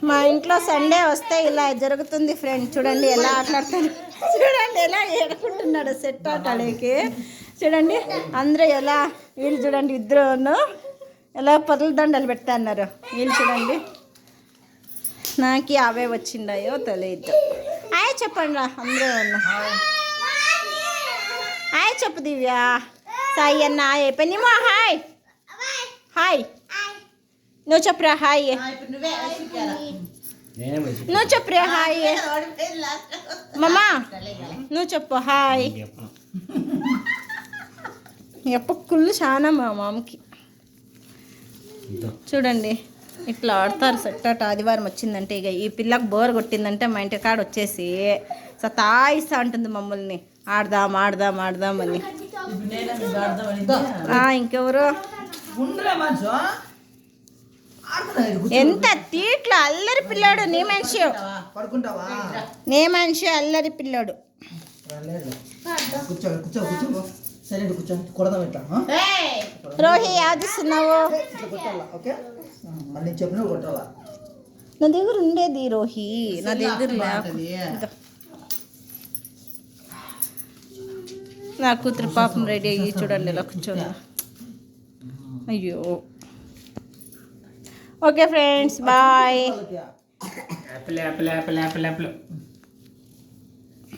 మా ఇంట్లో సండే వస్తే ఇలా జరుగుతుంది ఫ్రెండ్. చూడండి ఎలా ఆటలాడుతాడు, చూడండి ఎలా ఏడుకుంటున్నాడు సెట్ ఆటలేకి. చూడండి అందరూ ఎలా, వీళ్ళు చూడండి ఇద్దరును ఎలా పొదల దండలు పెడతాన్నారు వీళ్ళు. చూడండి నాకు అవే వచ్చిండాయో తెలియదు. హాయ్ చెప్పండి రా అందరూ. హాయ్ చెప్పు దివ్య. సాయి అన్న హాయ్ పెనిమో హాయ్. హాయ్ నువ్వు చెప్పురా హాయ్. నువ్వు చెప్పురా హాయ్. మమ్మా నువ్వు చెప్పు హాయ్. ఎప్ప కుళ్ళు చాలా మా మామకి. చూడండి ఇట్లా ఆడతారు సెట్ ఆట. ఆదివారం వచ్చిందంటే ఇక ఈ పిల్లకు బోర్ కొట్టిందంటే మా ఇంటి కాడ వచ్చేసి సతాయిస్తా ఉంటుంది మమ్మల్ని. ఆడదాం ఆడదాం ఆడదాం అని. ఇంకెవరు ఎంత తీట్లో అల్లరి పిల్లాడు. నీ మనిషి అల్లరి పిల్లాడు. రోహి యాదిస్తున్నావు. నా దగ్గర ఉండేది రోహి, నా దగ్గర నా కూతురు పాపం రెడీ అయ్యి చూడండి ఇలా కూర్చోండి. అయ్యో ఓకే ఫ్రెండ్స్ బాయ్.